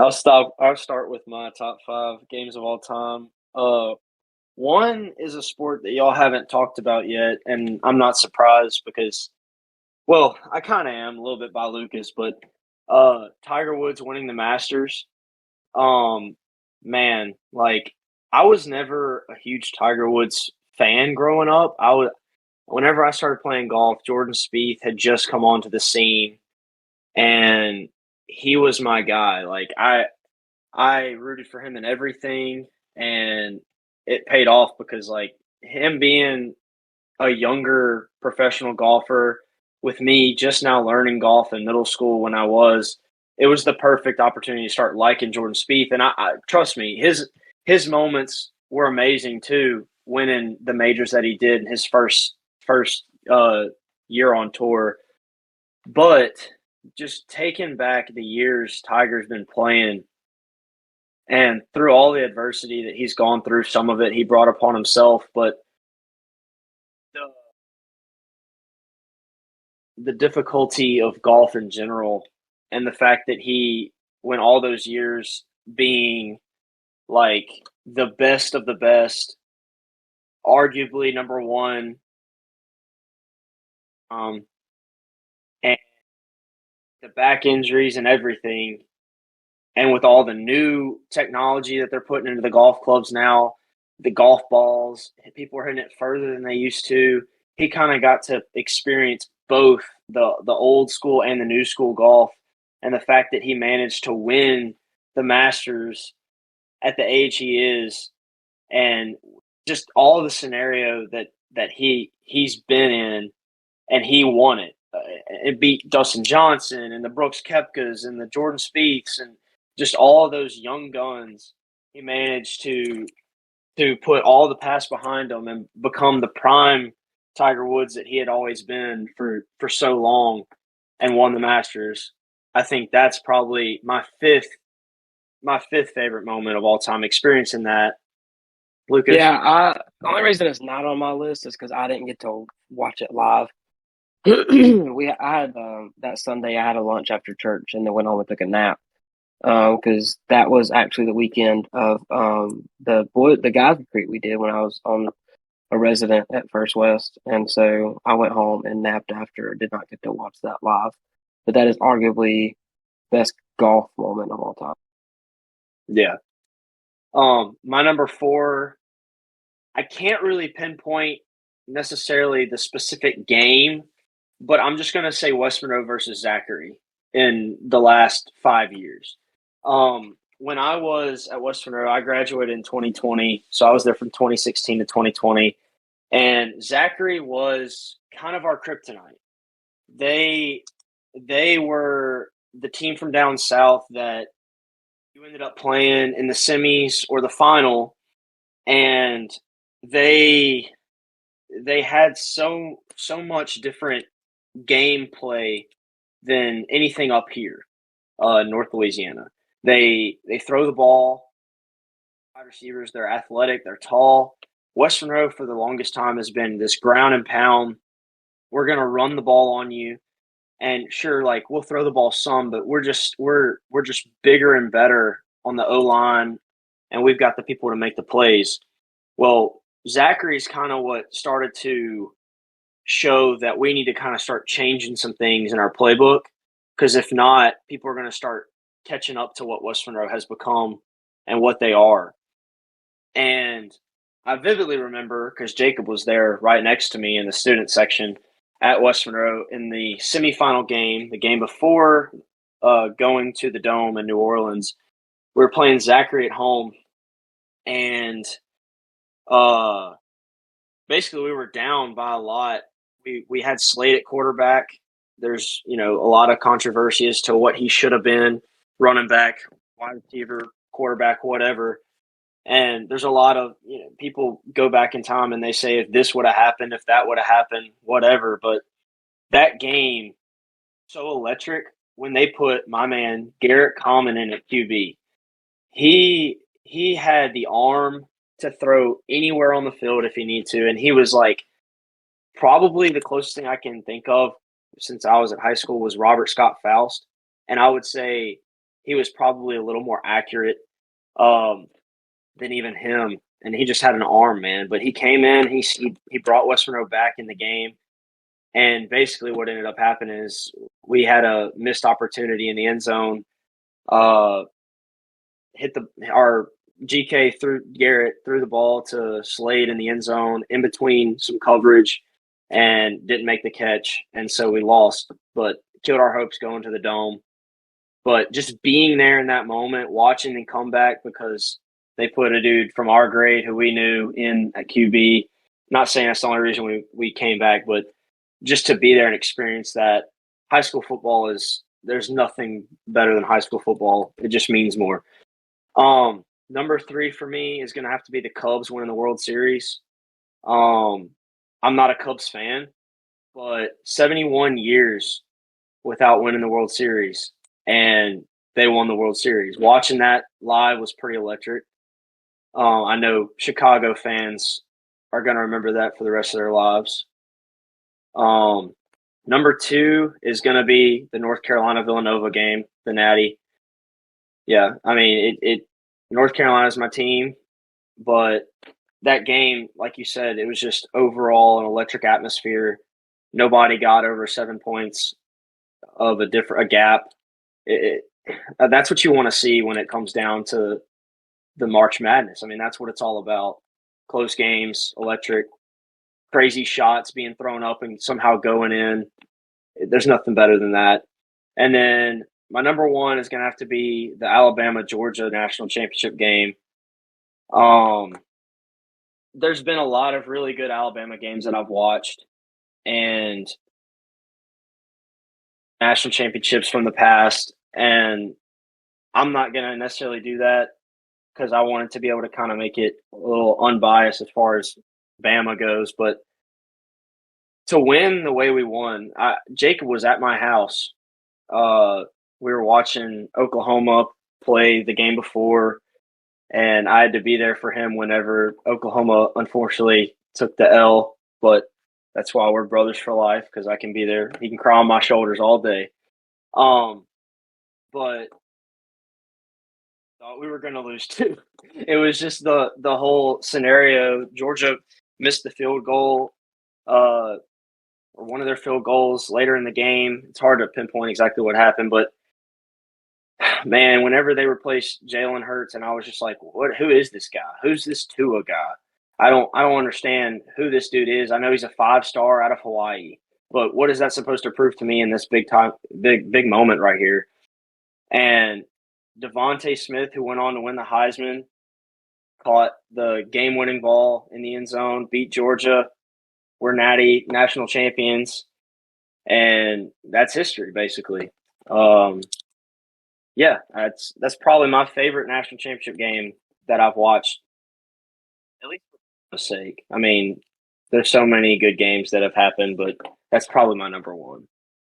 I'll start with my top five games of all time. One is a sport that y'all haven't talked about yet, and I'm not surprised because, well, I kind of am a little bit by Lucas, but Tiger Woods winning the Masters. Um, man, like I was never a huge Tiger Woods fan growing up. Whenever I started playing golf, Jordan Spieth had just come onto the scene, and he was my guy. I rooted for him in everything, and it paid off because like him being a younger professional golfer with me just now learning golf in middle school when it was the perfect opportunity to start liking Jordan Spieth. And I trust me, his moments were amazing too, winning the majors that he did in his first year on tour. But just taking back the years Tiger's been playing and through all the adversity that he's gone through, some of it he brought upon himself, but the, the difficulty of golf in general and the fact that he went all those years being like the best of the best, arguably number one, um, and the back injuries and everything, and with all the new technology that they're putting into the golf clubs now, the golf balls, people are hitting it further than they used to. He kind of got to experience both the old school and the new school golf, and the fact that he managed to win the Masters at the age he is, and just all the scenario that he's been in, and he won it. It beat Dustin Johnson and the Brooks Koepkas and the Jordan Spieths and just all of those young guns. He managed to put all the past behind him and become the prime Tiger Woods that he had always been for so long, and won the Masters. I think that's probably my fifth favorite moment of all time. Experiencing that, Lucas. Yeah, the only reason it's not on my list is because I didn't get to watch it live. I had that Sunday. I had a lunch after church, and then went home and took a nap because that was actually the weekend of the guys retreat we did when I was on a resident at First West, and so I went home and napped after. Did not get to watch that live, but that is arguably best golf moment of all time. Yeah. My number four, I can't really pinpoint necessarily the specific game, but I'm just gonna say West Monroe versus Zachary in the last 5 years. When I was at West Monroe, I graduated in 2020, so I was there from 2016 to 2020, and Zachary was kind of our kryptonite. They they were the team from down south that you ended up playing in the semis or the final, and they they had so much different gameplay than anything up here, North Louisiana. They throw the ball, wide receivers. They're athletic. They're tall. West Monroe for the longest time has been this ground and pound. We're gonna run the ball on you, and sure, like we'll throw the ball some, but we're just bigger and better on the O line, and we've got the people to make the plays. Well, Zachary's kind of what started to show that we need to kind of start changing some things in our playbook, because if not, people are going to start catching up to what West Monroe has become and what they are. And I vividly remember because Jacob was there right next to me in the student section at West Monroe in the semifinal game, the game before going to the Dome in New Orleans. We were playing Zachary at home, and uh, basically we were down by a lot. We had Slade at quarterback. There's a lot of controversy as to what he should have been, running back, wide receiver, quarterback, whatever. And there's a lot of people go back in time and they say if this would have happened, if that would have happened, whatever. But that game so electric when they put my man Garrett Common in at QB. He had the arm to throw anywhere on the field if he needed to, and he was like probably the closest thing I can think of since I was at high school was Robert Scott Faust, and I would say he was probably a little more accurate than even him, and he just had an arm, man. But he came in, he brought West Monroe back in the game, and basically what ended up happening is we had a missed opportunity in the end zone. Hit our GK threw Garrett threw the ball to Slade in the end zone in between some coverage and didn't make the catch, and so we lost. But killed our hopes going to the Dome. But just being there in that moment, watching them come back because they put a dude from our grade who we knew in at QB. Not saying that's the only reason we came back, but just to be there and experience that. High school football there's nothing better than high school football. It just means more. Number 3 for me is going to have to be the Cubs winning the World Series. I'm not a Cubs fan, but 71 years without winning the World Series, and they won the World Series. Watching that live was pretty electric. I know Chicago fans are going to remember that for the rest of their lives. Number 2 is going to be the North Carolina-Villanova game, the Natty. Yeah, I mean, North Carolina's my team, but that game, like you said, it was just overall an electric atmosphere. Nobody got over 7 points of a gap. That's what you want to see when it comes down to the March Madness. I mean, that's what it's all about. Close games, electric, crazy shots being thrown up and somehow going in. There's nothing better than that. And then my number 1 is going to have to be the Alabama-Georgia national championship game. There's been a lot of really good Alabama games that I've watched, and national championships from the past, and I'm not going to necessarily do that because I wanted to be able to kind of make it a little unbiased as far as Bama goes. But to win the way we won, Jacob was at my house. We were watching Oklahoma play the game before, and I had to be there for him whenever Oklahoma unfortunately took the L. But that's why we're brothers for life, because I can be there. He can cry on my shoulders all day. But thought we were going to lose too. It was just the whole scenario. Georgia missed the field goal, or one of their field goals later in the game. It's hard to pinpoint exactly what happened, but man, whenever they replaced Jalen Hurts, and I was just like, "What? Who is this guy? Who's this Tua guy? I don't understand who this dude is. I know he's a 5-star out of Hawaii, but what is that supposed to prove to me in this big moment right here?" And Devontae Smith, who went on to win the Heisman, caught the game-winning ball in the end zone, beat Georgia. We're Natty national champions, and that's history, basically. Yeah, that's probably my favorite national championship game that I've watched, at least for the sake. I mean, there's so many good games that have happened, but that's probably my number 1.